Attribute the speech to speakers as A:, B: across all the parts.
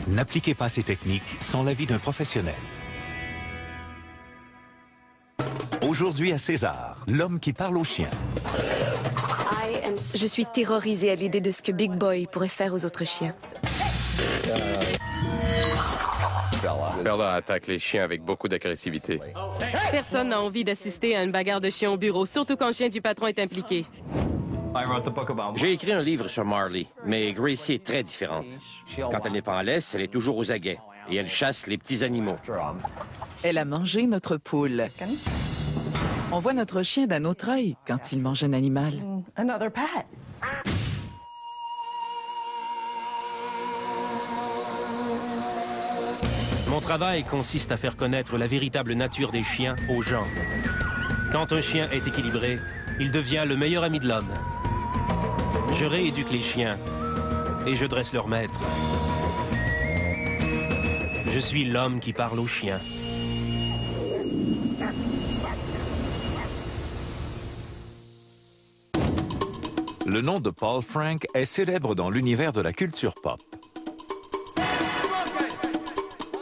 A: N'appliquez pas ces techniques sans l'avis d'un professionnel. Aujourd'hui à César, l'homme qui parle aux chiens.
B: Je suis terrorisée à l'idée de ce que Big Boy pourrait faire aux autres chiens.
C: Bella attaque les chiens avec beaucoup d'agressivité.
D: Personne n'a envie d'assister à une bagarre de chiens au bureau, surtout quand le chien du patron est impliqué.
E: J'ai écrit un livre sur Marley, mais Gracie est très différente. Quand elle n'est pas en laisse, elle est toujours aux aguets et elle chasse les petits animaux.
F: Elle a mangé notre poule. On voit notre chien d'un autre œil quand il mange un animal.
G: Mon travail consiste à faire connaître la véritable nature des chiens aux gens. Quand un chien est équilibré, il devient le meilleur ami de l'homme. Je rééduque les chiens et je dresse leur maître. Je suis l'homme qui parle aux chiens.
A: Le nom de Paul Frank est célèbre dans l'univers de la culture pop.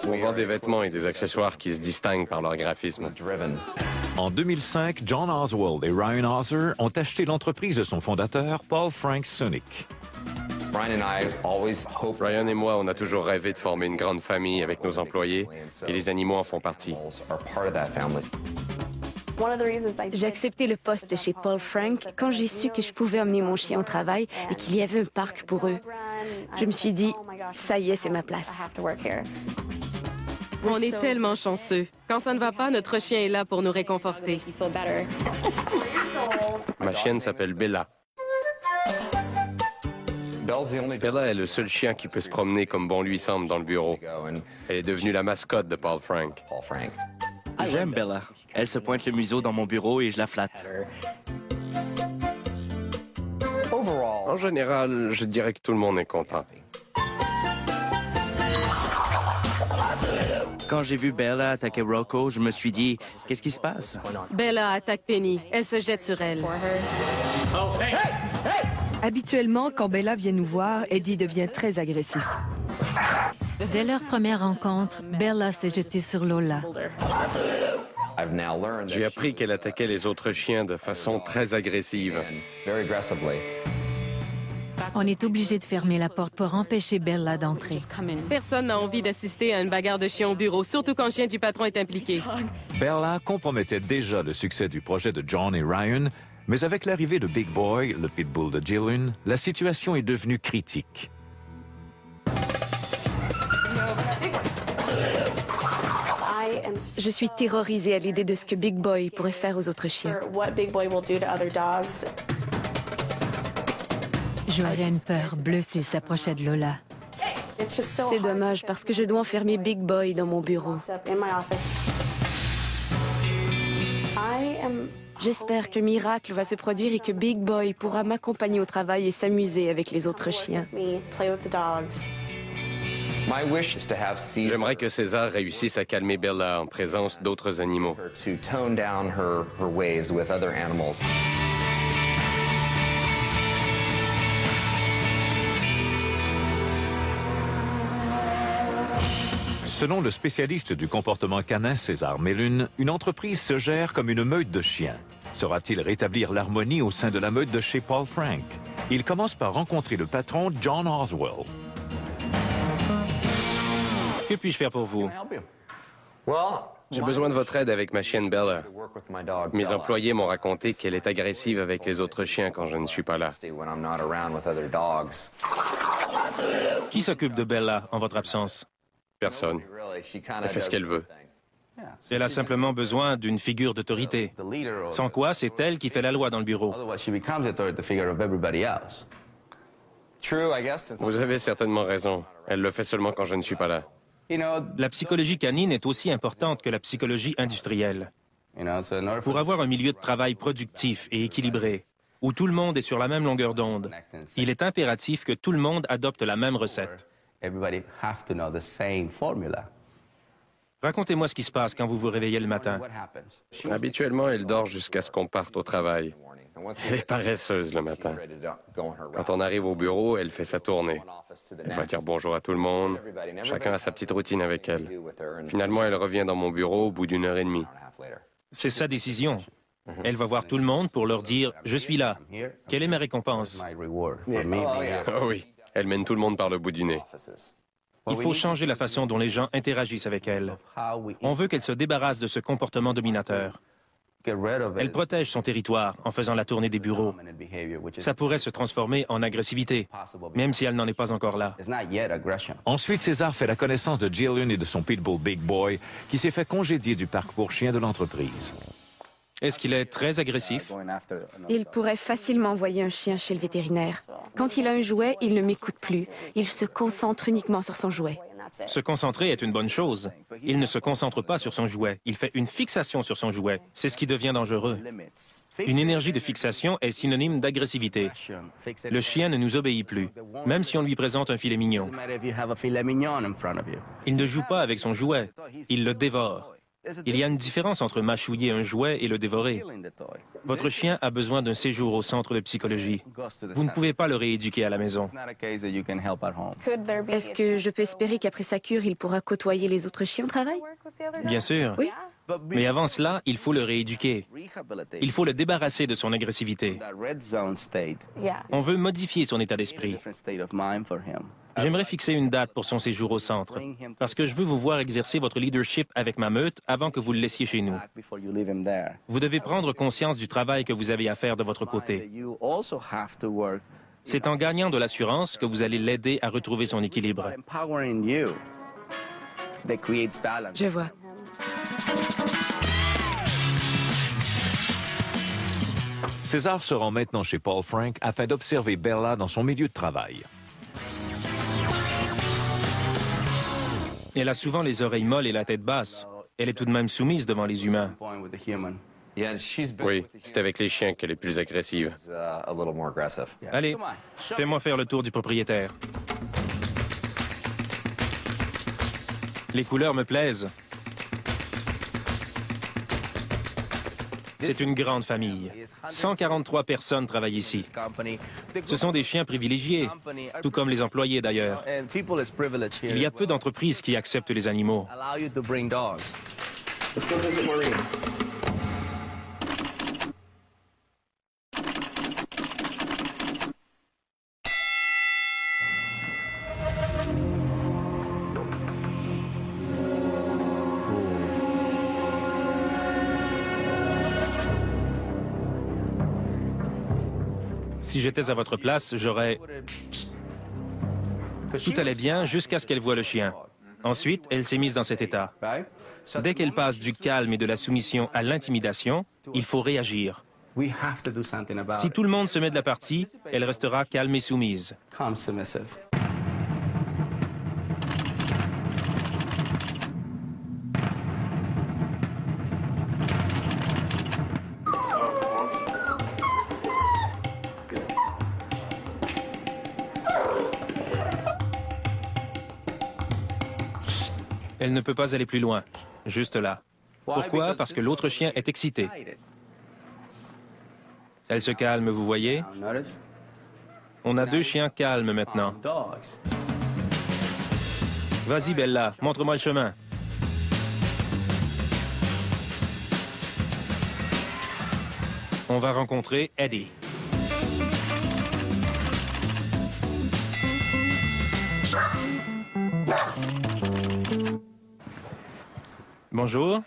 C: On vend des vêtements et des accessoires qui se distinguent par leur graphisme.
A: En 2005, John Oswald et Ryan Hauser ont acheté l'entreprise de son fondateur, Paul Frank Sunic.
C: Ryan et moi, on a toujours rêvé de former une grande famille avec nos employés, et les animaux en font partie.
B: J'ai accepté le poste chez Paul Frank quand j'ai su que je pouvais emmener mon chien au travail et qu'il y avait un parc pour eux. Je me suis dit, ça y est, c'est ma place.
D: On est tellement chanceux. Quand ça ne va pas, notre chien est là pour nous réconforter.
C: Ma chienne s'appelle Bella. Bella est le seul chien qui peut se promener comme bon lui semble dans le bureau. Elle est devenue la mascotte de Paul Frank.
H: J'aime Bella. Elle se pointe le museau dans mon bureau et je la flatte.
C: En général, je dirais que tout le monde est content.
H: Quand j'ai vu Bella attaquer Rocco, je me suis dit, qu'est-ce qui se passe?
D: Bella attaque Penny. Elle se jette sur elle.
I: Habituellement, quand Bella vient nous voir, Eddie devient très agressif.
J: Dès leur première rencontre, Bella s'est jetée sur Lola.
C: J'ai appris qu'elle attaquait les autres chiens de façon très agressive.
J: On est obligé de fermer la porte pour empêcher Bella d'entrer.
D: Personne n'a envie d'assister à une bagarre de chiens au bureau, surtout quand le chien du patron est impliqué.
A: Bella compromettait déjà le succès du projet de John et Ryan, mais avec l'arrivée de Big Boy, le pitbull de Jillian, la situation est devenue critique.
B: Je suis terrorisée à l'idée de ce que Big Boy pourrait faire aux autres chiens.
J: J'aurais une peur bleue s'il s'approchait de Lola.
B: C'est dommage parce que je dois enfermer Big Boy dans mon bureau. J'espère qu'un miracle va se produire et que Big Boy pourra m'accompagner au travail et s'amuser avec les autres chiens.
C: J'aimerais que César réussisse à calmer Bella en présence d'autres animaux.
A: Selon le spécialiste du comportement canin César Mellun, une entreprise se gère comme une meute de chiens. Saura-t-il rétablir l'harmonie au sein de la meute de chez Paul Frank? Il commence par rencontrer le patron John Oswald.
G: Que puis-je faire pour vous?
C: J'ai besoin de votre aide avec ma chienne Bella. Mes employés m'ont raconté qu'elle est agressive avec les autres chiens quand je ne suis pas là.
G: Qui s'occupe de Bella en votre absence?
C: Personne. Elle fait ce qu'elle veut.
G: Elle a simplement besoin d'une figure d'autorité. Sans quoi, c'est elle qui fait la loi dans le bureau.
C: Vous avez certainement raison. Elle le fait seulement quand je ne suis pas là.
G: La psychologie canine est aussi importante que la psychologie industrielle. Pour avoir un milieu de travail productif et équilibré, où tout le monde est sur la même longueur d'onde, il est impératif que tout le monde adopte la même recette. Racontez-moi ce qui se passe quand vous vous réveillez le matin.
C: Habituellement, elle dort jusqu'à ce qu'on parte au travail. Elle est paresseuse le matin. Quand on arrive au bureau, elle fait sa tournée. Elle va dire bonjour à tout le monde. Chacun a sa petite routine avec elle. Finalement, elle revient dans mon bureau au bout d'une heure et demie.
G: C'est sa décision. Elle va voir tout le monde pour leur dire « Je suis là. Quelle est ma récompense? »
C: Oh oui, elle mène tout le monde par le bout du nez.
G: Il faut changer la façon dont les gens interagissent avec elle. On veut qu'elle se débarrasse de ce comportement dominateur. Elle protège son territoire en faisant la tournée des bureaux. Ça pourrait se transformer en agressivité, même si elle n'en est pas encore là.
A: Ensuite, César fait la connaissance de Jillian et de son pitbull Big Boy, qui s'est fait congédier du parc pour chiens de l'entreprise.
G: Est-ce qu'il est très agressif?
B: Il pourrait facilement envoyer un chien chez le vétérinaire. Quand il a un jouet, il ne m'écoute plus. Il se concentre uniquement sur son jouet.
G: Se concentrer est une bonne chose. Il ne se concentre pas sur son jouet. Il fait une fixation sur son jouet. C'est ce qui devient dangereux. Une énergie de fixation est synonyme d'agressivité. Le chien ne nous obéit plus, même si on lui présente un filet mignon. Il ne joue pas avec son jouet. Il le dévore. Il y a une différence entre mâchouiller un jouet et le dévorer. Votre chien a besoin d'un séjour au centre de psychologie. Vous ne pouvez pas le rééduquer à la maison.
B: Est-ce que je peux espérer qu'après sa cure, il pourra côtoyer les autres chiens au travail?
G: Bien sûr.
B: Oui.
G: Mais avant cela, il faut le rééduquer. Il faut le débarrasser de son agressivité. On veut modifier son état d'esprit. J'aimerais fixer une date pour son séjour au centre, parce que je veux vous voir exercer votre leadership avec ma meute avant que vous le laissiez chez nous. Vous devez prendre conscience du travail que vous avez à faire de votre côté. C'est en gagnant de l'assurance que vous allez l'aider à retrouver son équilibre.
B: Je vois.
A: César se rend maintenant chez Paul Frank afin d'observer Bella dans son milieu de travail.
G: Elle a souvent les oreilles molles et la tête basse. Elle est tout de même soumise devant les humains.
C: Oui, c'est avec les chiens qu'elle est plus agressive.
G: Allez, fais-moi faire le tour du propriétaire. Les couleurs me plaisent. C'est une grande famille. 143 personnes travaillent ici. Ce sont des chiens privilégiés, tout comme les employés d'ailleurs. Il y a peu d'entreprises qui acceptent les animaux. Si j'étais à votre place, j'aurais... Tout allait bien jusqu'à ce qu'elle voie le chien. Ensuite, elle s'est mise dans cet état. Dès qu'elle passe du calme et de la soumission à l'intimidation, il faut réagir. Si tout le monde se met de la partie, elle restera calme et soumise. Elle ne peut pas aller plus loin, juste là. Pourquoi? Parce que l'autre chien est excité. Elle se calme, vous voyez? On a deux chiens calmes maintenant. Vas-y, Bella, montre-moi le chemin. On va rencontrer Eddie. Bonjour.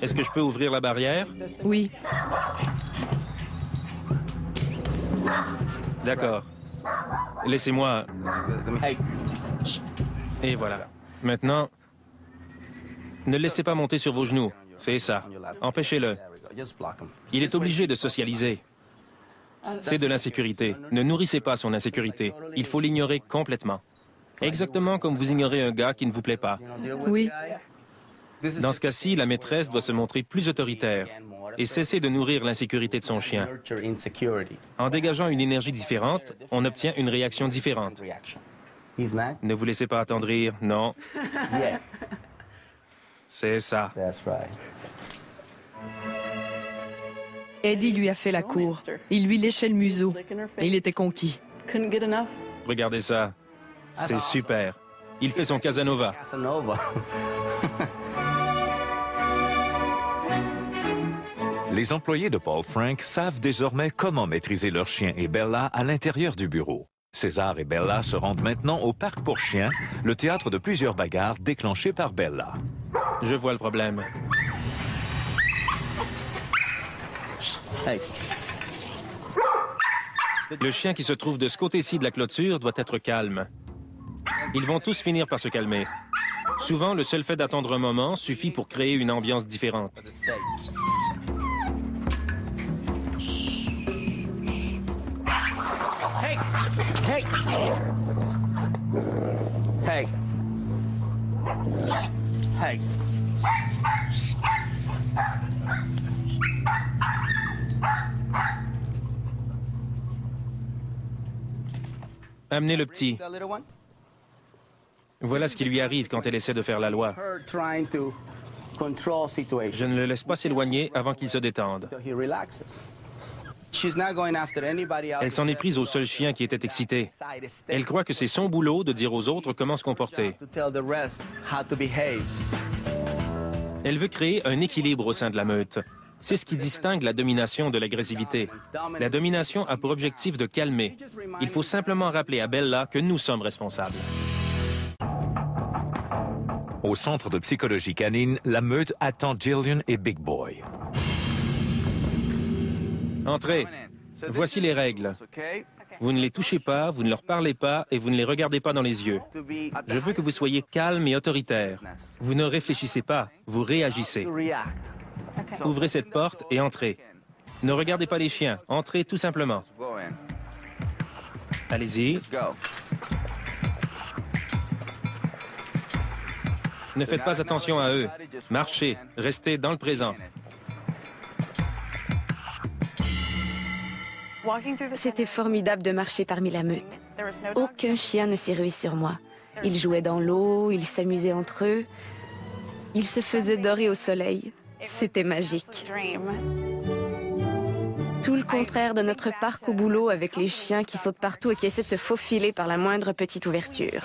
G: Est-ce que je peux ouvrir la barrière?
I: Oui.
G: D'accord. Laissez-moi... Et voilà. Maintenant, ne le laissez pas monter sur vos genoux. C'est ça. Empêchez-le. Il est obligé de socialiser. C'est de l'insécurité. Ne nourrissez pas son insécurité. Il faut l'ignorer complètement. Exactement comme vous ignorez un gars qui ne vous plaît pas.
I: Oui.
G: Dans ce cas-ci, la maîtresse doit se montrer plus autoritaire et cesser de nourrir l'insécurité de son chien. En dégageant une énergie différente, on obtient une réaction différente. Ne vous laissez pas attendrir, non. C'est ça.
I: Eddie lui a fait la cour. Il lui léchait le museau. Il était conquis.
G: Regardez ça. C'est super. Il fait son Casanova.
A: Les employés de Paul Frank savent désormais comment maîtriser leur chien et Bella à l'intérieur du bureau. César et Bella se rendent maintenant au parc pour chiens, le théâtre de plusieurs bagarres déclenchées par Bella.
G: Je vois le problème. Le chien qui se trouve de ce côté-ci de la clôture doit être calme. Ils vont tous finir par se calmer. Souvent, le seul fait d'attendre un moment suffit pour créer une ambiance différente.
K: Hey! Hey! Hey!
G: Amenez le petit. Voilà ce qui lui arrive quand elle essaie de faire la loi. Je ne le laisse pas s'éloigner avant qu'il se détende. Elle s'en est prise au seul chien qui était excité. Elle croit que c'est son boulot de dire aux autres comment se comporter. Elle veut créer un équilibre au sein de la meute. C'est ce qui distingue la domination de l'agressivité. La domination a pour objectif de calmer. Il faut simplement rappeler à Bella que nous sommes responsables.
A: Au centre de psychologie canine, la meute attend Jillian et Big Boy.
G: Entrez. Voici les règles. Vous ne les touchez pas, vous ne leur parlez pas et vous ne les regardez pas dans les yeux. Je veux que vous soyez calme et autoritaire. Vous ne réfléchissez pas, vous réagissez. Ouvrez cette porte et entrez. Ne regardez pas les chiens, entrez tout simplement. Allez-y. Ne faites pas attention à eux. Marchez, restez dans le présent.
B: C'était formidable de marcher parmi la meute. Aucun chien ne s'est rué sur moi. Ils jouaient dans l'eau, ils s'amusaient entre eux. Ils se faisaient dorer au soleil. C'était magique. Tout le contraire de notre parc au boulot avec les chiens qui sautent partout et qui essaient de se faufiler par la moindre petite ouverture.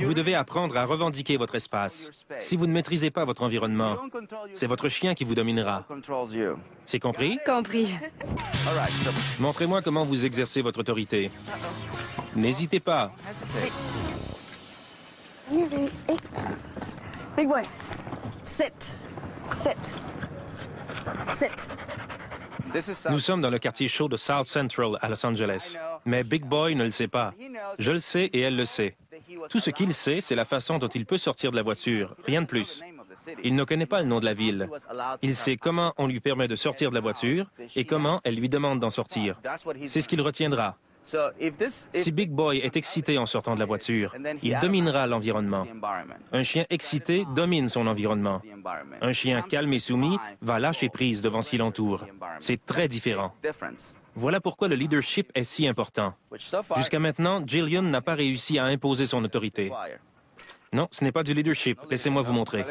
G: Vous devez apprendre à revendiquer votre espace. Si vous ne maîtrisez pas votre environnement, c'est votre chien qui vous dominera. C'est compris?
B: Compris.
G: Montrez-moi comment vous exercez votre autorité. N'hésitez pas.
L: Big boy. Sit. Sit. Sit.
G: Nous sommes dans le quartier chaud de South Central à Los Angeles. Mais Big Boy ne le sait pas. Je le sais et elle le sait. Tout ce qu'il sait, c'est la façon dont il peut sortir de la voiture. Rien de plus. Il ne connaît pas le nom de la ville. Il sait comment on lui permet de sortir de la voiture et comment elle lui demande d'en sortir. C'est ce qu'il retiendra. Si Big Boy est excité en sortant de la voiture, il dominera l'environnement. Un chien excité domine son environnement. Un chien calme et soumis va lâcher prise devant ce qui l'entoure. C'est très différent. Voilà pourquoi le leadership est si important. Jusqu'à maintenant, Jillian n'a pas réussi à imposer son autorité. Non, ce n'est pas du leadership. Laissez-moi vous montrer.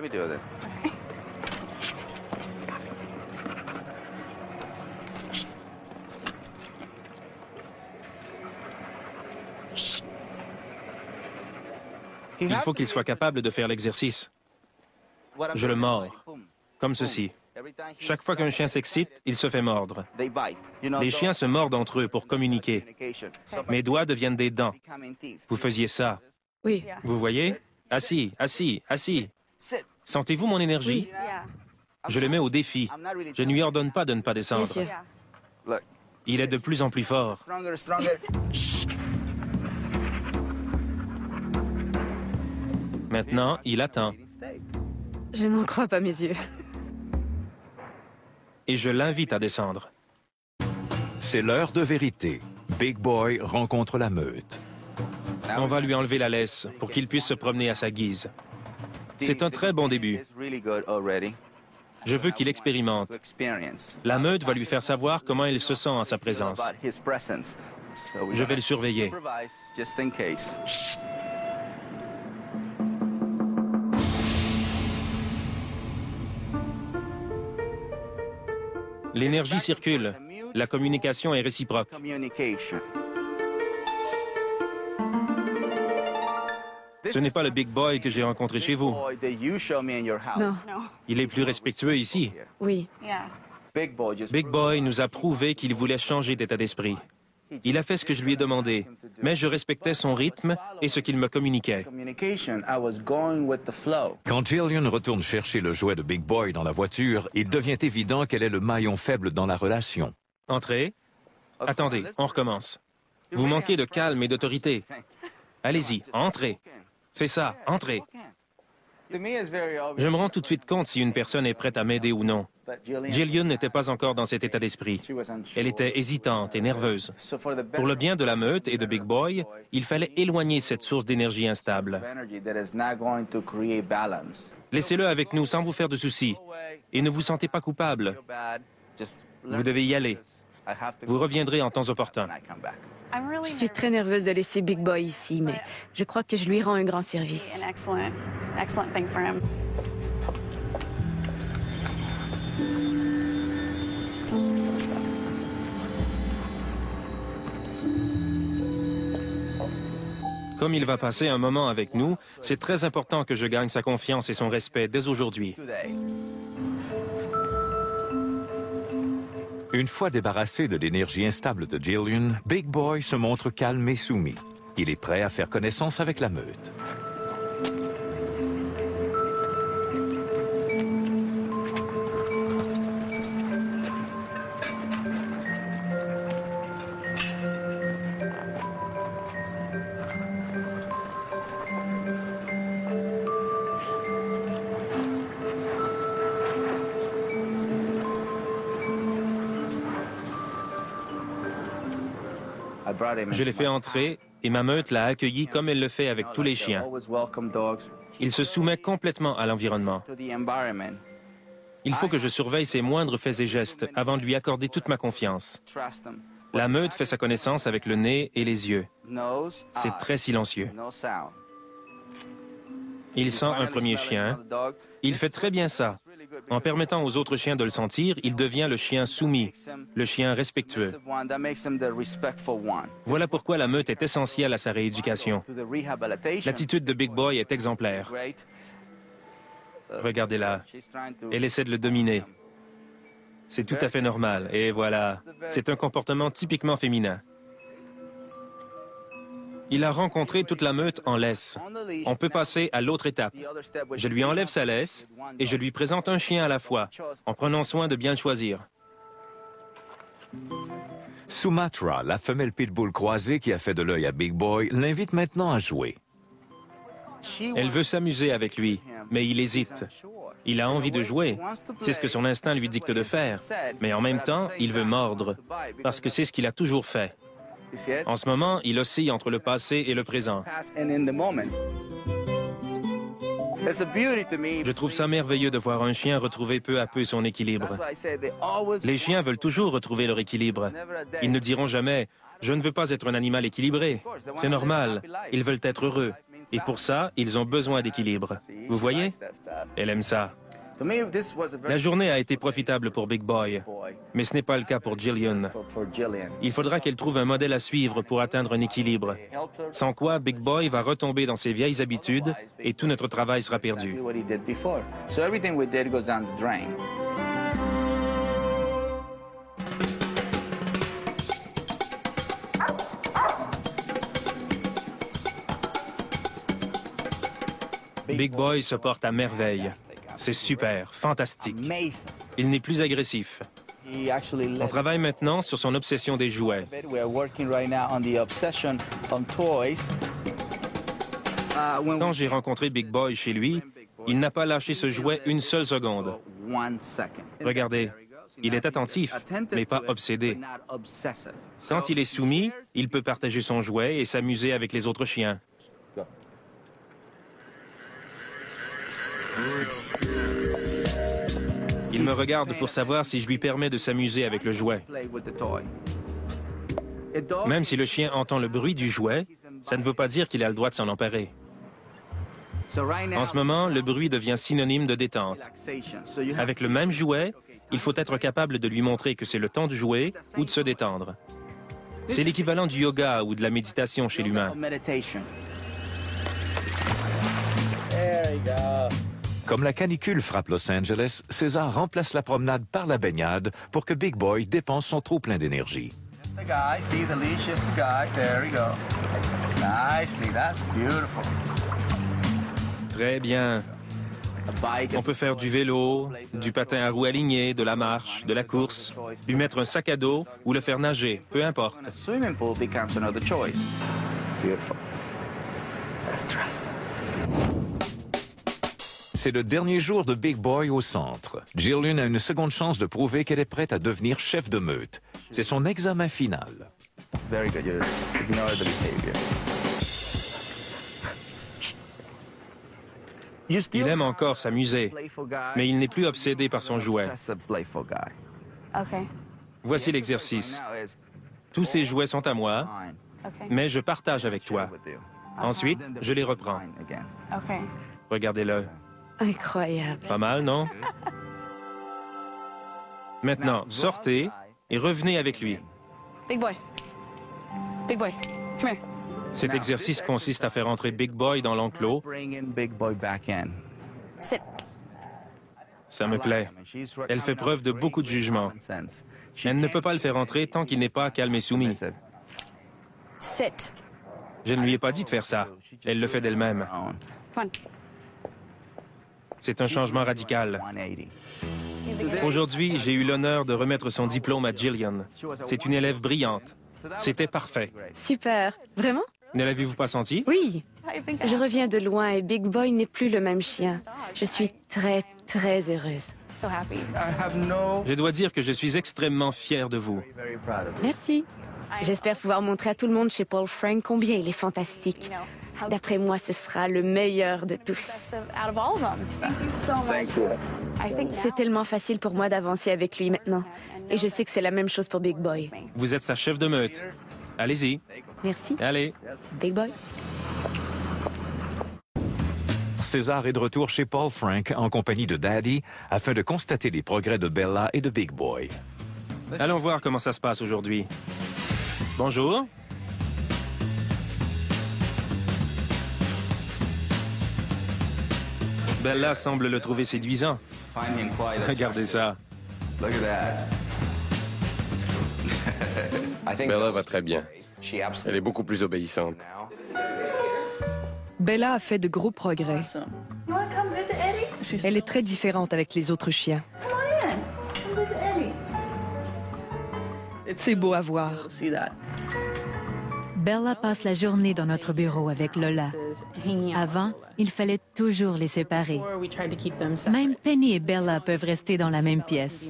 G: Il faut qu'il soit capable de faire l'exercice. Je le mords, comme ceci. Chaque fois qu'un chien s'excite, il se fait mordre. Les chiens se mordent entre eux pour communiquer. Mes doigts deviennent des dents. Vous faisiez ça.
B: Oui.
G: Vous voyez? Assis, assis, assis. Sentez-vous mon énergie? Je le mets au défi. Je ne lui ordonne pas de ne pas descendre.
B: Bien sûr.
G: Il est de plus en plus fort. Maintenant, il attend.
B: Je n'en crois pas mes yeux.
G: Et je l'invite à descendre.
A: C'est l'heure de vérité. Big Boy rencontre la meute.
G: On va lui enlever la laisse pour qu'il puisse se promener à sa guise. C'est un très bon début. Je veux qu'il expérimente. La meute va lui faire savoir comment il se sent en sa présence. Je vais le surveiller. L'énergie circule. La communication est réciproque. Ce n'est pas le Big Boy que j'ai rencontré chez vous.
B: Non.
G: Il est plus respectueux ici.
B: Oui.
G: Big Boy nous a prouvé qu'il voulait changer d'état d'esprit. Il a fait ce que je lui ai demandé, mais je respectais son rythme et ce qu'il me communiquait.
A: Quand Jillian retourne chercher le jouet de Big Boy dans la voiture, il devient évident qu'elle est le maillon faible dans la relation.
G: Entrez. Attendez, on recommence. Vous manquez de calme et d'autorité. Allez-y, entrez. C'est ça, entrez. Je me rends tout de suite compte si une personne est prête à m'aider ou non. Jillian n'était pas encore dans cet état d'esprit. Elle était hésitante et nerveuse. Pour le bien de la meute et de Big Boy, il fallait éloigner cette source d'énergie instable. Laissez-le avec nous sans vous faire de soucis. Et ne vous sentez pas coupable. Vous devez y aller. Vous reviendrez en temps opportun.
B: Je suis très nerveuse de laisser Big Boy ici, mais je crois que je lui rends un grand service.
G: Comme il va passer un moment avec nous, c'est très important que je gagne sa confiance et son respect dès aujourd'hui.
A: Une fois débarrassé de l'énergie instable de Jillian, Big Boy se montre calme et soumis. Il est prêt à faire connaissance avec la meute.
G: Je l'ai fait entrer et ma meute l'a accueilli comme elle le fait avec tous les chiens. Il se soumet complètement à l'environnement. Il faut que je surveille ses moindres faits et gestes avant de lui accorder toute ma confiance. La meute fait sa connaissance avec le nez et les yeux. C'est très silencieux. Il sent un premier chien. Il fait très bien ça. En permettant aux autres chiens de le sentir, il devient le chien soumis, le chien respectueux. Voilà pourquoi la meute est essentielle à sa rééducation. L'attitude de Big Boy est exemplaire. Regardez-la. Elle essaie de le dominer. C'est tout à fait normal. Et voilà, c'est un comportement typiquement féminin. Il a rencontré toute la meute en laisse. On peut passer à l'autre étape. Je lui enlève sa laisse et je lui présente un chien à la fois, en prenant soin de bien le choisir.
A: Sumatra, la femelle pitbull croisée qui a fait de l'œil à Big Boy, l'invite maintenant à jouer.
G: Elle veut s'amuser avec lui, mais il hésite. Il a envie de jouer. C'est ce que son instinct lui dicte de faire. Mais en même temps, il veut mordre, parce que c'est ce qu'il a toujours fait. En ce moment, il oscille entre le passé et le présent. Je trouve ça merveilleux de voir un chien retrouver peu à peu son équilibre. Les chiens veulent toujours retrouver leur équilibre. Ils ne diront jamais « Je ne veux pas être un animal équilibré ». C'est normal. Ils veulent être heureux. Et pour ça, ils ont besoin d'équilibre. Vous voyez? Elle aime ça. La journée a été profitable pour Big Boy, mais ce n'est pas le cas pour Jillian. Il faudra qu'elle trouve un modèle à suivre pour atteindre un équilibre. Sans quoi, Big Boy va retomber dans ses vieilles habitudes et tout notre travail sera perdu. Big Boy se porte à merveille. C'est super, fantastique. Il n'est plus agressif. On travaille maintenant sur son obsession des jouets. Quand j'ai rencontré Big Boy chez lui, il n'a pas lâché ce jouet une seule seconde. Regardez, il est attentif, mais pas obsédé. Quand il est soumis, il peut partager son jouet et s'amuser avec les autres chiens. Il me regarde pour savoir si je lui permets de s'amuser avec le jouet. Même si le chien entend le bruit du jouet, ça ne veut pas dire qu'il a le droit de s'en emparer. En ce moment, le bruit devient synonyme de détente. Avec le même jouet, il faut être capable de lui montrer que c'est le temps de jouer ou de se détendre. C'est l'équivalent du yoga ou de la méditation chez l'humain.
A: Comme la canicule frappe Los Angeles, César remplace la promenade par la baignade pour que Big Boy dépense son trop-plein d'énergie.
G: Très bien. On peut faire du vélo, du patin à roues alignées, de la marche, de la course, lui mettre un sac à dos ou le faire nager, peu importe.
A: C'est le dernier jour de Big Boy au centre. Jillian a une seconde chance de prouver qu'elle est prête à devenir chef de meute. C'est son examen final.
G: Il aime encore s'amuser, mais il n'est plus obsédé par son jouet. Voici l'exercice. Tous ces jouets sont à moi, mais je partage avec toi. Ensuite, je les reprends. Regardez-le.
B: Incroyable.
G: Pas mal, non? Maintenant, sortez et revenez avec lui.
L: Big Boy. Big Boy, come here.
G: Cet exercice consiste à faire entrer Big Boy dans l'enclos.
L: Sit.
G: Ça me plaît. Elle fait preuve de beaucoup de jugement. Elle ne peut pas le faire entrer tant qu'il n'est pas calme et soumis.
L: Sit.
G: Je ne lui ai pas dit de faire ça. Elle le fait d'elle-même. C'est un changement radical. Aujourd'hui, j'ai eu l'honneur de remettre son diplôme à Jillian. C'est une élève brillante. C'était parfait.
B: Super. Vraiment?
G: Ne l'avez-vous pas senti?
B: Oui. Je reviens de loin et Big Boy n'est plus le même chien. Je suis très, très heureuse.
G: Je dois dire que je suis extrêmement fier de vous.
B: Merci. J'espère pouvoir montrer à tout le monde chez Paul Frank combien il est fantastique. D'après moi, ce sera le meilleur de tous. C'est tellement facile pour moi d'avancer avec lui maintenant. Et je sais que c'est la même chose pour Big Boy.
G: Vous êtes sa chef de meute. Allez-y.
B: Merci.
G: Allez.
B: Big Boy.
A: César est de retour chez Paul Frank en compagnie de Daddy afin de constater les progrès de Bella et de Big Boy.
G: Allons voir comment ça se passe aujourd'hui. Bonjour. Bella semble le trouver séduisant. Regardez ça.
C: Bella va très bien. Elle est beaucoup plus obéissante.
I: Bella a fait de gros progrès. Elle est très différente avec les autres chiens. C'est beau à voir.
J: Bella passe la journée dans notre bureau avec Lola. Avant, il fallait toujours les séparer. Même Penny et Bella peuvent rester dans la même pièce.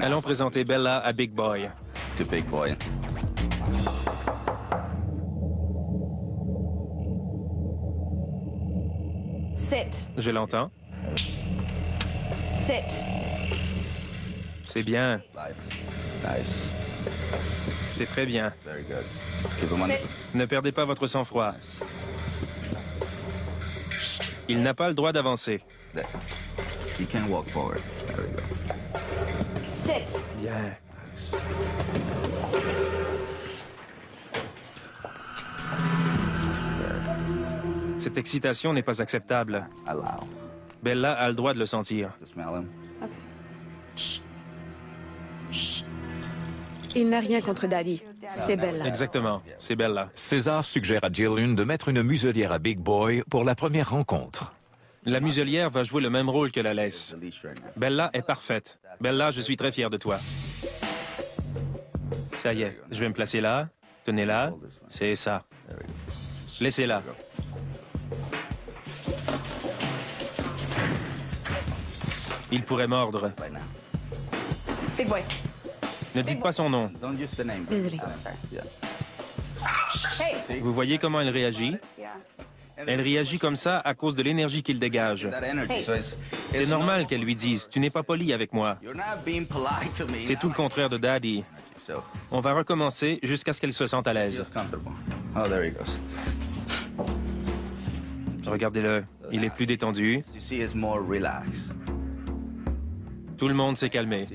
G: Allons présenter Bella à Big Boy.
L: Sit.
G: Je l'entends.
L: Sit.
G: C'est bien. C'est très bien. Ne perdez pas votre sang-froid. Il n'a pas le droit d'avancer.
L: Sit.
G: Bien. Cette excitation n'est pas acceptable. Bella a le droit de le sentir.
B: Il n'a rien contre Daddy. C'est Bella.
G: Exactement, c'est Bella.
A: César suggère à Jillian de mettre une muselière à Big Boy pour la première rencontre.
G: La muselière va jouer le même rôle que la laisse. Bella est parfaite. Bella, je suis très fier de toi. Ça y est, je vais me placer là. Tenez-la. C'est ça. Laissez-la. Il pourrait mordre.
L: Big Boy.
G: Ne dites pas son nom.
B: Désolée.
G: Vous voyez comment elle réagit? Elle réagit comme ça à cause de l'énergie qu'il dégage. C'est normal qu'elle lui dise « Tu n'es pas poli avec moi ». C'est tout le contraire de Daddy. On va recommencer jusqu'à ce qu'elle se sente à l'aise. Regardez-le, il est plus détendu. Tout le monde s'est calmé.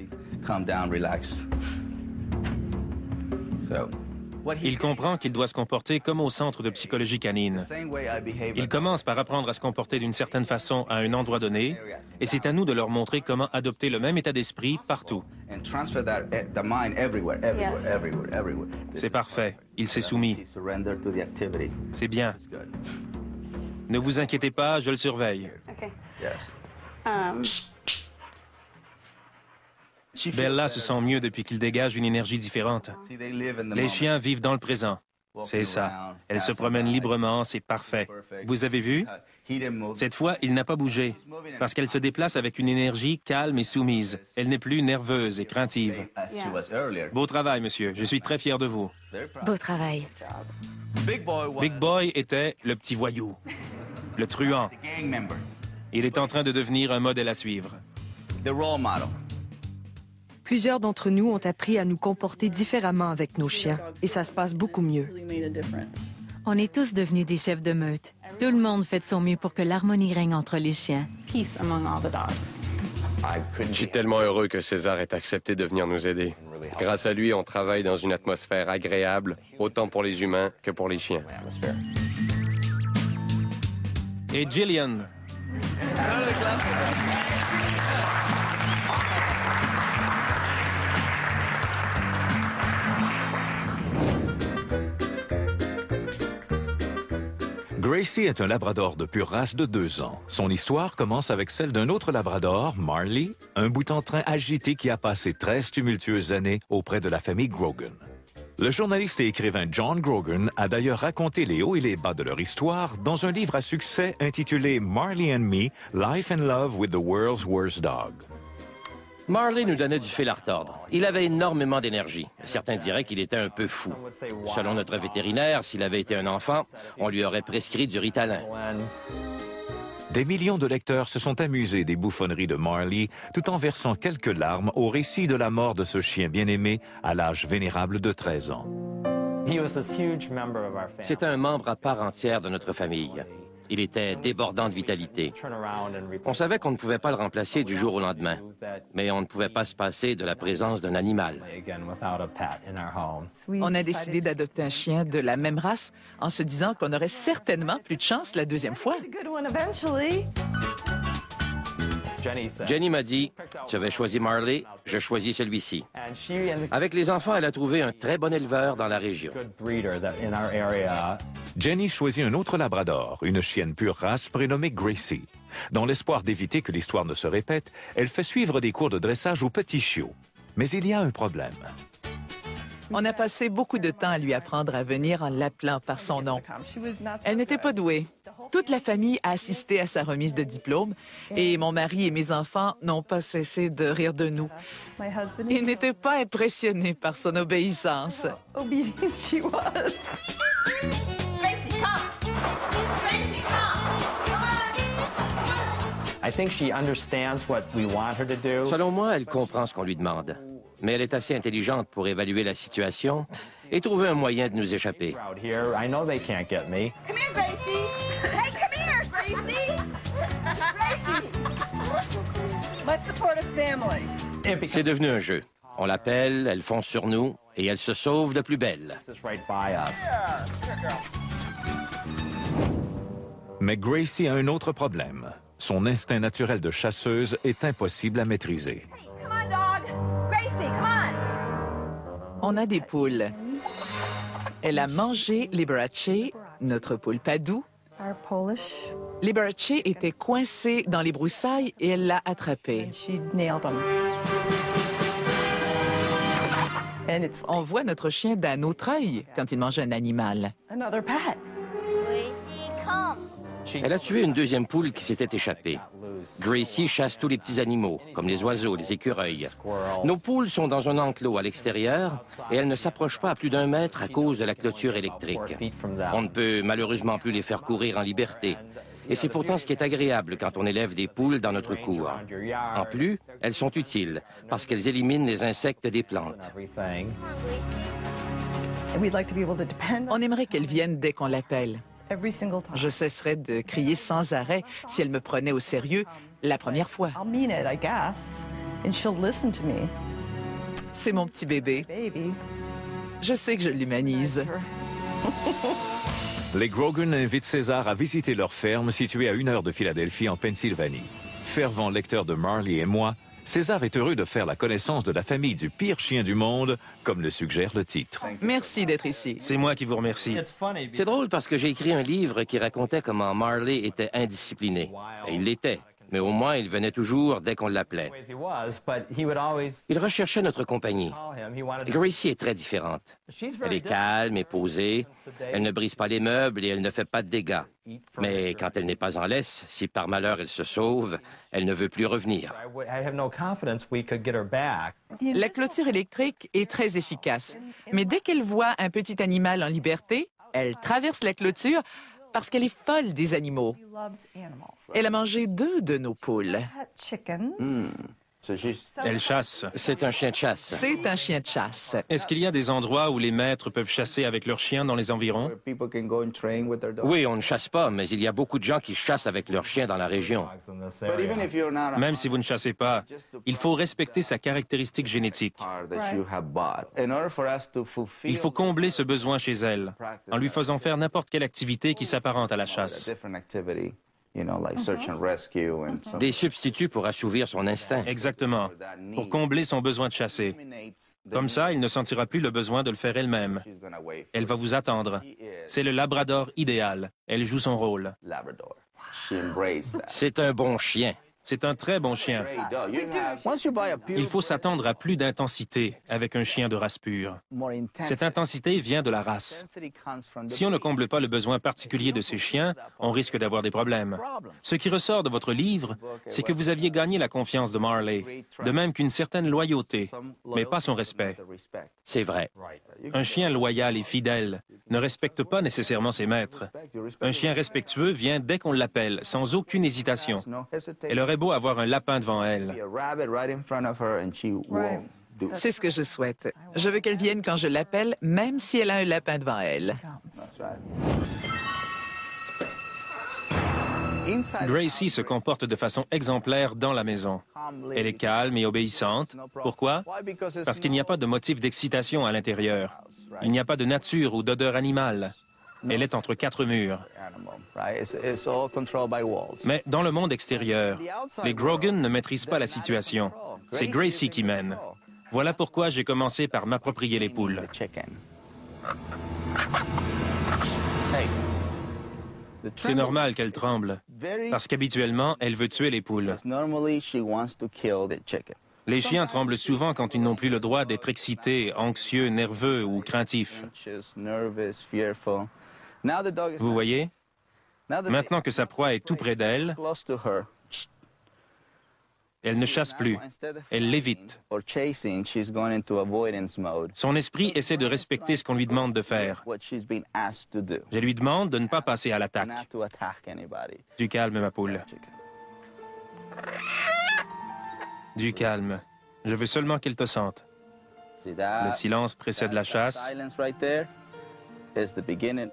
G: Il comprend qu'il doit se comporter comme au centre de psychologie canine. Il commence par apprendre à se comporter d'une certaine façon à un endroit donné, et c'est à nous de leur montrer comment adopter le même état d'esprit partout. C'est parfait, il s'est soumis. C'est bien. Ne vous inquiétez pas, je le surveille. Bella se sent mieux depuis qu'il dégage une énergie différente. Les chiens vivent dans le présent. C'est ça. Elle se promène librement, c'est parfait. Vous avez vu? Cette fois, il n'a pas bougé, parce qu'elle se déplace avec une énergie calme et soumise. Elle n'est plus nerveuse et craintive. Beau travail, monsieur. Je suis très fier de vous.
B: Beau travail.
G: Big Boy était le petit voyou, le truand. Il est en train de devenir un modèle à suivre.
I: Plusieurs d'entre nous ont appris à nous comporter différemment avec nos chiens, et ça se passe beaucoup mieux.
J: On est tous devenus des chefs de meute. Tout le monde fait de son mieux pour que l'harmonie règne entre les chiens.
C: Je suis tellement heureux que César ait accepté de venir nous aider. Grâce à lui, on travaille dans une atmosphère agréable, autant pour les humains que pour les chiens.
G: Et Jillian.
A: Gracie est un labrador de pure race de 2 ans. Son histoire commence avec celle d'un autre labrador, Marley, un bout en train agité qui a passé 13 tumultueuses années auprès de la famille Grogan. Le journaliste et écrivain John Grogan a d'ailleurs raconté les hauts et les bas de leur histoire dans un livre à succès intitulé Marley and Me, Life and Love with the World's Worst Dog.
E: Marley nous donnait du fil à retordre. Il avait énormément d'énergie. Certains diraient qu'il était un peu fou. Selon notre vétérinaire, s'il avait été un enfant, on lui aurait prescrit du Ritalin.
A: Des millions de lecteurs se sont amusés des bouffonneries de Marley, tout en versant quelques larmes au récit de la mort de ce chien bien-aimé à l'âge vénérable de 13 ans.
E: C'était un membre à part entière de notre famille. Il était débordant de vitalité. On savait qu'on ne pouvait pas le remplacer du jour au lendemain, mais on ne pouvait pas se passer de la présence d'un animal.
F: On a décidé d'adopter un chien de la même race en se disant qu'on aurait certainement plus de chance la deuxième fois.
E: Jenny m'a dit, « Tu avais choisi Marley, je choisis celui-ci. » Avec les enfants, elle a trouvé un très bon éleveur dans la région.
A: Jenny choisit un autre labrador, une chienne pure race prénommée Gracie. Dans l'espoir d'éviter que l'histoire ne se répète, elle fait suivre des cours de dressage aux petits chiots. Mais il y a un problème.
F: On a passé beaucoup de temps à lui apprendre à venir en l'appelant par son nom. Elle n'était pas douée. Toute la famille a assisté à sa remise de diplôme et mon mari et mes enfants n'ont pas cessé de rire de nous. Ils n'étaient pas impressionnés par son obéissance.
E: Selon moi, elle comprend ce qu'on lui demande. Mais elle est assez intelligente pour évaluer la situation et trouver un moyen de nous échapper. C'est devenu un jeu. On l'appelle, elle fonce sur nous et elle se sauve de plus belle.
A: Mais Gracie a un autre problème. Son instinct naturel de chasseuse est impossible à maîtriser.
F: On a des poules. Elle a mangé Liberace, notre poule Padou. Liberace était coincée dans les broussailles et elle l'a attrapé. On voit notre chien d'un autre œil quand il mange un animal.
E: Elle a tué une deuxième poule qui s'était échappée. Gracie chasse tous les petits animaux, comme les oiseaux, les écureuils. Nos poules sont dans un enclos à l'extérieur et elles ne s'approchent pas à plus d'1 mètre à cause de la clôture électrique. On ne peut malheureusement plus les faire courir en liberté. Et c'est pourtant ce qui est agréable quand on élève des poules dans notre cour. En plus, elles sont utiles parce qu'elles éliminent les insectes des plantes.
F: On aimerait qu'elle vienne dès qu'on l'appelle. Je cesserais de crier sans arrêt si elle me prenait au sérieux la première fois. C'est mon petit bébé. Je sais que je l'humanise.
A: Les Grogan invitent César à visiter leur ferme située à 1 heure de Philadelphie, en Pennsylvanie. Fervent lecteur de Marley et moi, César est heureux de faire la connaissance de la famille du pire chien du monde, comme le suggère le titre.
F: Merci d'être ici.
G: C'est moi qui vous remercie.
E: C'est drôle parce que j'ai écrit un livre qui racontait comment Marley était indiscipliné. Et il l'était. Mais au moins, il venait toujours dès qu'on l'appelait. Il recherchait notre compagnie. Gracie est très différente. Elle est calme et posée. Elle ne brise pas les meubles et elle ne fait pas de dégâts. Mais quand elle n'est pas en laisse, si par malheur elle se sauve, elle ne veut plus revenir.
F: La clôture électrique est très efficace. Mais dès qu'elle voit un petit animal en liberté, elle traverse la clôture parce qu'elle est folle des animaux. Elle a mangé 2 de nos poules.
G: Elle chasse.
E: C'est un chien de chasse.
F: C'est un chien de chasse.
G: Est-ce qu'il y a des endroits où les maîtres peuvent chasser avec leurs chiens dans les environs?
E: Oui, on ne chasse pas, mais il y a beaucoup de gens qui chassent avec leurs chiens dans la région.
G: Même si vous ne chassez pas, il faut respecter sa caractéristique génétique. Il faut combler ce besoin chez elle, en lui faisant faire n'importe quelle activité qui s'apparente à la chasse.
E: Des substituts pour assouvir son instinct.
G: Exactement, pour combler son besoin de chasser. Comme ça, il ne sentira plus le besoin de le faire elle-même. Elle va vous attendre. C'est le labrador idéal. Elle joue son rôle.
E: C'est un bon chien.
G: C'est un très bon chien. Il faut s'attendre à plus d'intensité avec un chien de race pure. Cette intensité vient de la race. Si on ne comble pas le besoin particulier de ces chiens, on risque d'avoir des problèmes. Ce qui ressort de votre livre, c'est que vous aviez gagné la confiance de Marley, de même qu'une certaine loyauté, mais pas son respect.
E: C'est vrai.
G: Un chien loyal et fidèle ne respecte pas nécessairement ses maîtres. Un chien respectueux vient dès qu'on l'appelle, sans aucune hésitation. Elle aurait beau avoir un lapin devant elle.
F: C'est ce que je souhaite. Je veux qu'elle vienne quand je l'appelle, même si elle a un lapin devant elle.
G: Gracie se comporte de façon exemplaire dans la maison. Elle est calme et obéissante. Pourquoi? Parce qu'il n'y a pas de motif d'excitation à l'intérieur. Il n'y a pas de nature ou d'odeur animale. Elle est entre 4 murs. Mais dans le monde extérieur, les Grogan ne maîtrisent pas la situation. C'est Gracie qui mène. Voilà pourquoi j'ai commencé par m'approprier les poules. C'est normal qu'elle tremble, parce qu'habituellement, elle veut tuer les poules. Les chiens tremblent souvent quand ils n'ont plus le droit d'être excités, anxieux, nerveux ou craintifs. Vous voyez? Maintenant que sa proie est tout près d'elle, elle ne chasse plus, elle l'évite. Son esprit essaie de respecter ce qu'on lui demande de faire. Je lui demande de ne pas passer à l'attaque. Du calme, ma poule. Du calme. Je veux seulement qu'elle te sente. Le silence précède la chasse.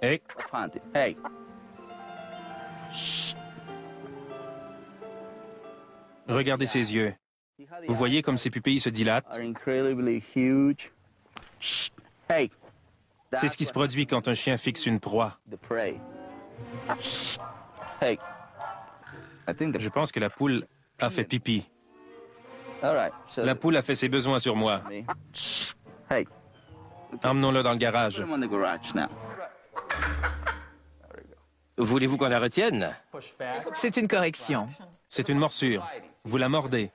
G: Hey. Regardez ses yeux. Vous voyez comme ses pupilles se dilatent? C'est ce qui se produit quand un chien fixe une proie. Je pense que la poule a fait pipi. La poule a fait ses besoins sur moi. Emmenons-le dans le garage.
E: Voulez-vous qu'on la retienne?
F: C'est une correction.
G: C'est une morsure. Vous la mordez.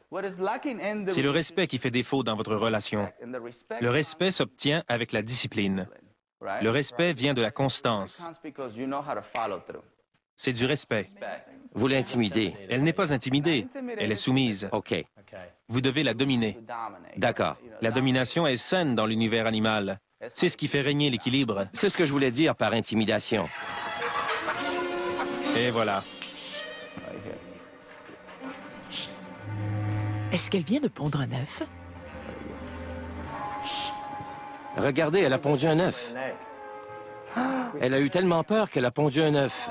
G: C'est le respect qui fait défaut dans votre relation. Le respect s'obtient avec la discipline. Le respect vient de la constance. C'est du respect.
E: Vous l'intimidez.
G: Elle n'est pas intimidée. Elle est soumise.
E: OK.
G: Vous devez la dominer.
E: D'accord.
G: La domination est saine dans l'univers animal. C'est ce qui fait régner l'équilibre.
E: C'est ce que je voulais dire par intimidation.
G: Et voilà.
F: Est-ce qu'elle vient de pondre un œuf?
E: Regardez, elle a pondu un œuf. Elle a eu tellement peur qu'elle a pondu un œuf.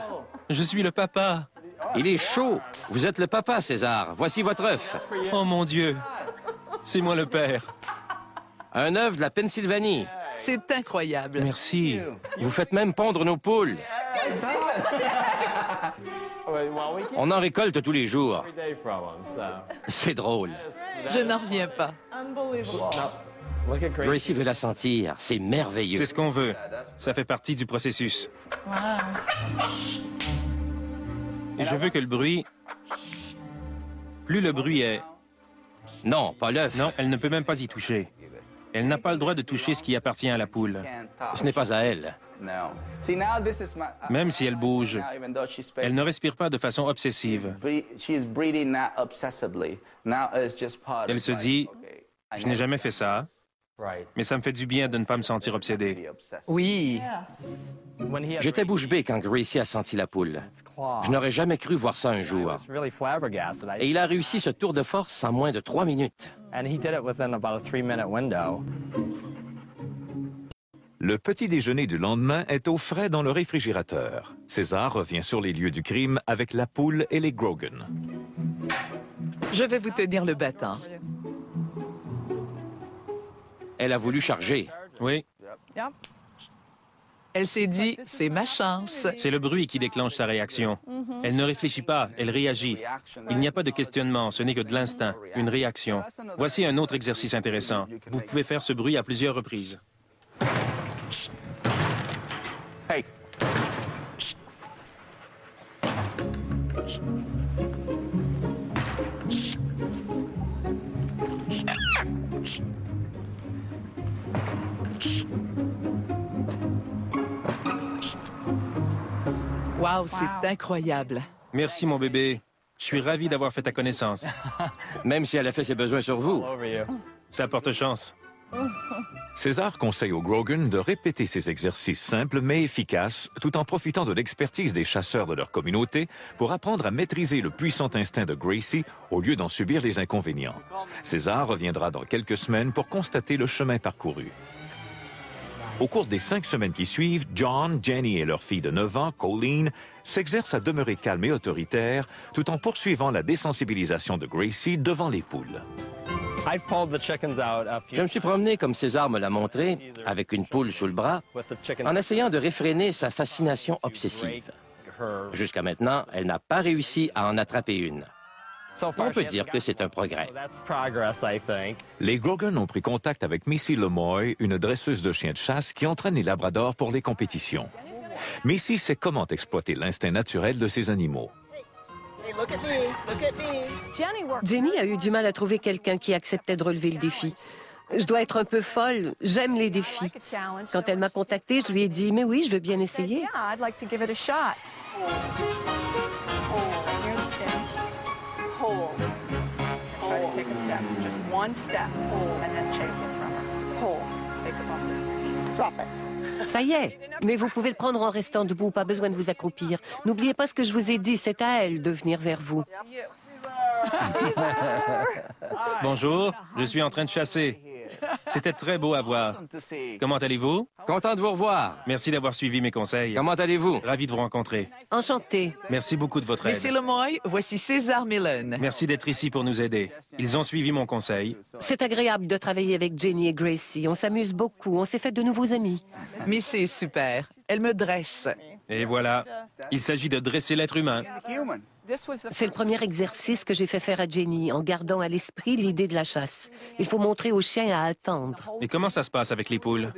G: Je suis le papa.
E: Il est chaud. Vous êtes le papa, César. Voici votre œuf.
G: Oh mon Dieu. C'est moi le père.
E: Un œuf de la Pennsylvanie.
F: C'est incroyable.
G: Merci.
E: Vous faites même pondre nos poules. On en récolte tous les jours. C'est drôle.
F: Je n'en reviens pas.
E: Gracie veut la sentir. C'est merveilleux.
G: C'est ce qu'on veut. Ça fait partie du processus. Et je veux que le bruit... Plus le bruit est...
E: Non, pas l'œuf.
G: Non, elle ne peut même pas y toucher. Elle n'a pas le droit de toucher ce qui appartient à la poule.
E: Ce n'est pas à elle.
G: Même si elle bouge, elle ne respire pas de façon obsessive. Elle se dit, je n'ai jamais fait ça, mais ça me fait du bien de ne pas me sentir obsédé.
F: Oui.
E: J'étais bouche bée quand Gracie a senti la poule. Je n'aurais jamais cru voir ça un jour. Et il a réussi ce tour de force en moins de 3 minutes.
A: Le petit déjeuner du lendemain est au frais dans le réfrigérateur. César revient sur les lieux du crime avec la poule et les Grogan.
F: Je vais vous tenir le battant.
E: Elle a voulu charger.
G: Oui.
F: Elle s'est dit, c'est ma chance.
G: C'est le bruit qui déclenche sa réaction. Elle ne réfléchit pas, elle réagit. Il n'y a pas de questionnement, ce n'est que de l'instinct, une réaction. Voici un autre exercice intéressant. Vous pouvez faire ce bruit à plusieurs reprises.
K: Hey.
F: Wow, c'est incroyable.
G: Merci, mon bébé. Je suis ravi d'avoir fait ta connaissance.
E: Même si elle a fait ses besoins sur vous.
G: Ça porte chance.
A: César conseille aux Grogan de répéter ces exercices simples mais efficaces, tout en profitant de l'expertise des chasseurs de leur communauté pour apprendre à maîtriser le puissant instinct de Gracie au lieu d'en subir les inconvénients. César reviendra dans quelques semaines pour constater le chemin parcouru. Au cours des 5 semaines qui suivent, John, Jenny et leur fille de 9 ans, Colleen, s'exercent à demeurer calmes et autoritaires tout en poursuivant la désensibilisation de Gracie devant les poules.
E: Je me suis promené, comme César me l'a montré, avec une poule sous le bras, en essayant de réfréner sa fascination obsessive. Jusqu'à maintenant, elle n'a pas réussi à en attraper une. On peut dire que c'est un progrès.
A: Les Grogan ont pris contact avec Missy Lemoy, une dresseuse de chiens de chasse qui entraîne les labradors pour les compétitions. Missy sait comment exploiter l'instinct naturel de ces animaux.
M: Jenny a eu du mal à trouver quelqu'un qui acceptait de relever le défi. Je dois être un peu folle, j'aime les défis. Quand elle m'a contactée, je lui ai dit « Mais oui, je veux bien essayer. » Ça y est, mais vous pouvez le prendre en restant debout, pas besoin de vous accroupir. N'oubliez pas ce que je vous ai dit, c'est à elle de venir vers vous.
G: Bonjour, je suis en train de chasser. C'était très beau à voir. Comment allez-vous?
E: Content de vous revoir.
G: Merci d'avoir suivi mes conseils.
E: Comment allez-vous?
G: Ravi de vous rencontrer.
M: Enchanté.
G: Merci beaucoup de votre aide.
F: Missy Lemoy, voici César Millen.
G: Merci d'être ici pour nous aider. Ils ont suivi mon conseil.
M: C'est agréable de travailler avec Jenny et Gracie. On s'amuse beaucoup. On s'est fait de nouveaux amis.
F: Missy est super. Elle me dresse.
G: Et voilà. Il s'agit de dresser l'être humain.
M: C'est le premier exercice que j'ai fait faire à Jenny, en gardant à l'esprit l'idée de la chasse. Il faut montrer au chien à attendre.
G: Et comment ça se passe avec les poules?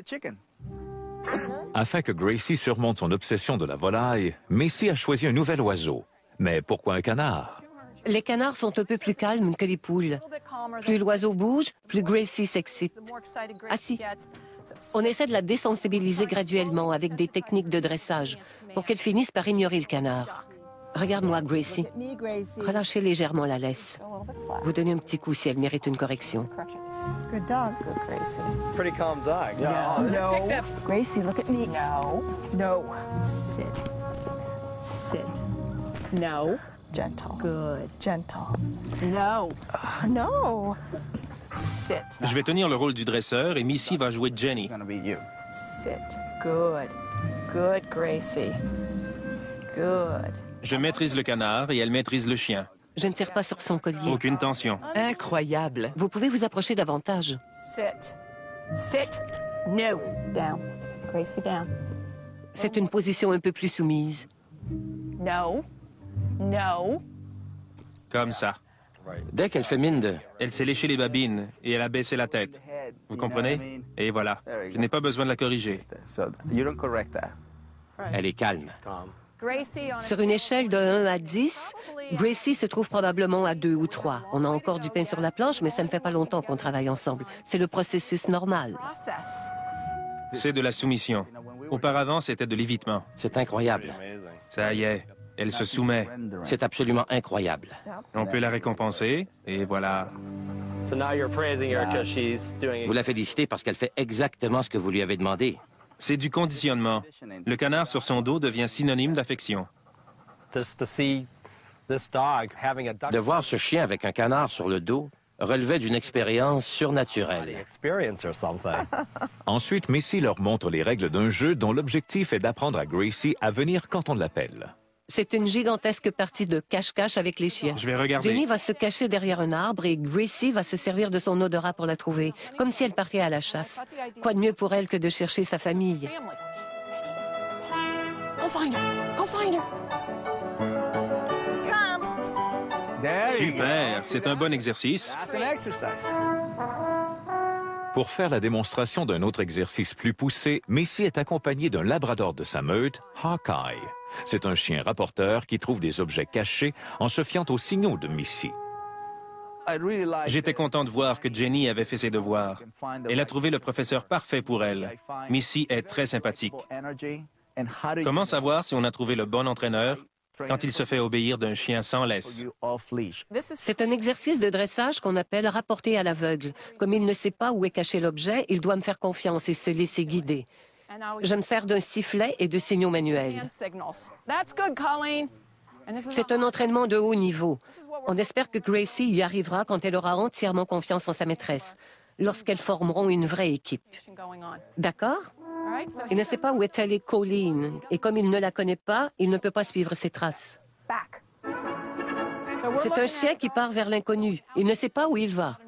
A: Afin que Gracie surmonte son obsession de la volaille, Missy a choisi un nouvel oiseau. Mais pourquoi un canard?
M: Les canards sont un peu plus calmes que les poules. Plus l'oiseau bouge, plus Gracie s'excite. Assis. On essaie de la désensibiliser graduellement avec des techniques de dressage pour qu'elle finisse par ignorer le canard. Regarde-moi, Gracie. Relâchez légèrement la laisse. Vous donnez un petit coup si elle mérite une correction.
N: Good dog, good Gracie. Pretty calm dog. No. Gracie, look at me. No. No. Sit. Sit. No. Gentle. Good. Gentle. No. No. Sit.
G: Je vais tenir le rôle du dresseur et Missy va jouer Jenny.
N: Sit. Good. Good, Gracie. Good.
G: Je maîtrise le canard et elle maîtrise le chien.
M: Je ne tire pas sur son collier.
G: Aucune tension.
F: Incroyable.
M: Vous pouvez vous approcher davantage.
N: Sit. Sit. No. Down. Gracie, down.
M: C'est une position un peu plus soumise.
N: No. No.
G: Comme ça.
E: Dès qu'elle fait mine de...
G: Elle s'est léché les babines et elle a baissé la tête. Vous comprenez? Et voilà. Je n'ai pas besoin de la corriger.
E: Elle est calme.
M: Sur une échelle de 1 à 10, Gracie se trouve probablement à 2 ou 3. On a encore du pain sur la planche, mais ça ne fait pas longtemps qu'on travaille ensemble. C'est le processus normal.
G: C'est de la soumission. Auparavant, c'était de l'évitement.
E: C'est incroyable.
G: Ça y est, elle se soumet.
E: C'est absolument incroyable.
G: On peut la récompenser, et voilà.
E: Vous la félicitez parce qu'elle fait exactement ce que vous lui avez demandé.
G: C'est du conditionnement. Le canard sur son dos devient synonyme d'affection.
E: De voir ce chien avec un canard sur le dos relevait d'une expérience surnaturelle.
A: Ensuite, Missy leur montre les règles d'un jeu dont l'objectif est d'apprendre à Gracie à venir quand on l'appelle.
M: C'est une gigantesque partie de cache-cache avec les chiens.
G: Je vais regarder.
M: Jenny va se cacher derrière un arbre et Gracie va se servir de son odorat pour la trouver, comme si elle partait à la chasse. Quoi de mieux pour elle que de chercher sa famille?
N: Go find her. Go find her.
G: Super, c'est un bon exercice.
A: Pour faire la démonstration d'un autre exercice plus poussé, Missy est accompagnée d'un labrador de sa meute, Hawkeye. C'est un chien rapporteur qui trouve des objets cachés en se fiant aux signaux de Missy.
G: J'étais content de voir que Jenny avait fait ses devoirs. Elle a trouvé le professeur parfait pour elle. Missy est très sympathique. Comment savoir si on a trouvé le bon entraîneur quand il se fait obéir d'un chien sans laisse?
M: C'est un exercice de dressage qu'on appelle rapporter à l'aveugle. Comme il ne sait pas où est caché l'objet, il doit me faire confiance et se laisser guider. Je me sers d'un sifflet et de signaux manuels. C'est un entraînement de haut niveau. On espère que Gracie y arrivera quand elle aura entièrement confiance en sa maîtresse, lorsqu'elles formeront une vraie équipe. D'accord? Il ne sait pas où est allée Colleen, et comme il ne la connaît pas, il ne peut pas suivre ses traces. C'est un chien qui part vers l'inconnu. Il ne sait pas où il va.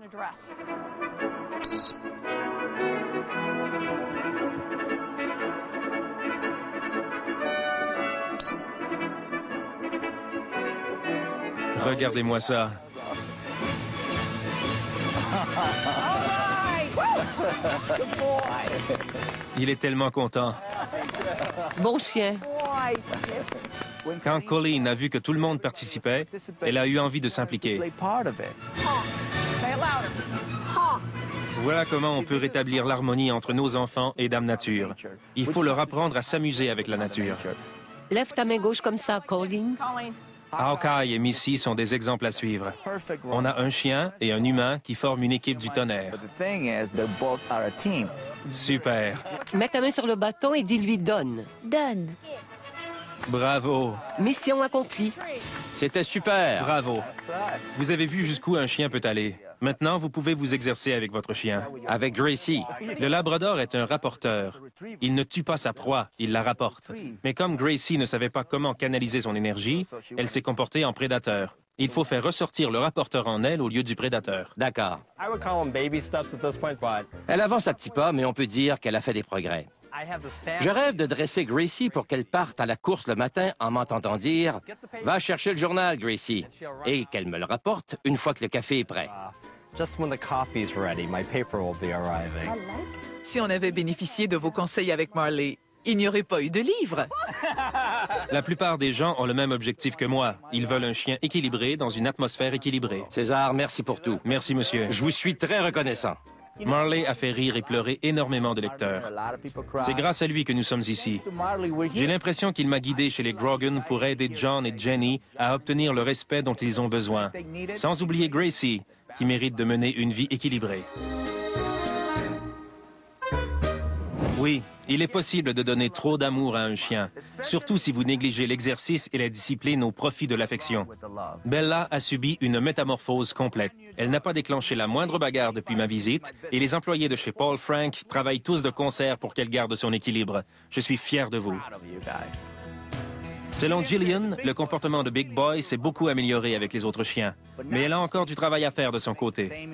G: Regardez-moi ça. Il est tellement content.
M: Bon chien.
G: Quand Colleen a vu que tout le monde participait, elle a eu envie de s'impliquer. Voilà comment on peut rétablir l'harmonie entre nos enfants et Dame Nature. Il faut leur apprendre à s'amuser avec la nature.
M: Lève ta main gauche comme ça, Colleen.
G: Hawkeye et Missy sont des exemples à suivre. On a un chien et un humain qui forment une équipe du tonnerre. Super.
M: Mets ta main sur le bâton et dis-lui « donne ».
B: Donne.
G: Bravo.
M: Mission accomplie.
E: C'était super.
G: Bravo. Vous avez vu jusqu'où un chien peut aller. Maintenant, vous pouvez vous exercer avec votre chien.
E: Avec Gracie.
G: Le labrador est un rapporteur. Il ne tue pas sa proie, il la rapporte. Mais comme Gracie ne savait pas comment canaliser son énergie, elle s'est comportée en prédateur. Il faut faire ressortir le rapporteur en elle au lieu du prédateur.
E: D'accord. Elle avance à petits pas, mais on peut dire qu'elle a fait des progrès. Je rêve de dresser Gracie pour qu'elle parte à la course le matin en m'entendant dire « Va chercher le journal, Gracie », et qu'elle me le rapporte une fois que le café est prêt.
F: Si on avait bénéficié de vos conseils avec Marley, il n'y aurait pas eu de livre.
G: La plupart des gens ont le même objectif que moi. Ils veulent un chien équilibré dans une atmosphère équilibrée.
E: César, merci pour tout.
G: Merci, monsieur.
E: Je vous suis très reconnaissant.
G: Marley a fait rire et pleurer énormément de lecteurs. C'est grâce à lui que nous sommes ici. J'ai l'impression qu'il m'a guidé chez les Grogan pour aider John et Jenny à obtenir le respect dont ils ont besoin. Sans oublier Gracie, qui mérite de mener une vie équilibrée. Oui, il est possible de donner trop d'amour à un chien, surtout si vous négligez l'exercice et la discipline au profit de l'affection. Bella a subi une métamorphose complète. Elle n'a pas déclenché la moindre bagarre depuis ma visite et les employés de chez Paul Frank travaillent tous de concert pour qu'elle garde son équilibre. Je suis fier de vous. Selon Jillian, le comportement de Big Boy s'est beaucoup amélioré avec les autres chiens, mais elle a encore du travail à faire de son côté.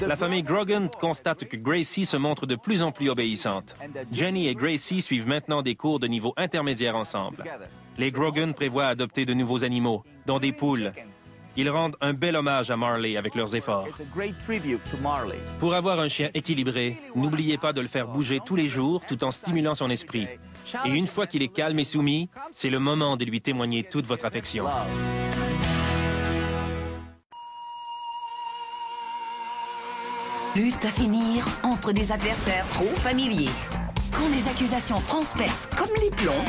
G: La famille Grogan constate que Gracie se montre de plus en plus obéissante. Jenny et Gracie suivent maintenant des cours de niveau intermédiaire ensemble. Les Grogan prévoient adopter de nouveaux animaux, dont des poules. Ils rendent un bel hommage à Marley avec leurs efforts. Pour avoir un chien équilibré, n'oubliez pas de le faire bouger tous les jours tout en stimulant son esprit. Et une fois qu'il est calme et soumis, c'est le moment de lui témoigner toute votre affection.
O: Lutte à finir entre des adversaires trop familiers. Quand les accusations transpercent comme les plombs,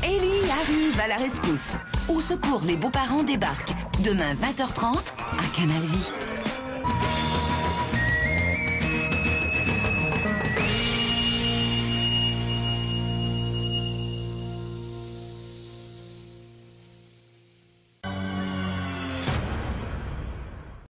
O: Ellie arrive à la rescousse. Au secours, les beaux-parents débarquent. Demain, 20h30, à Canal Vie.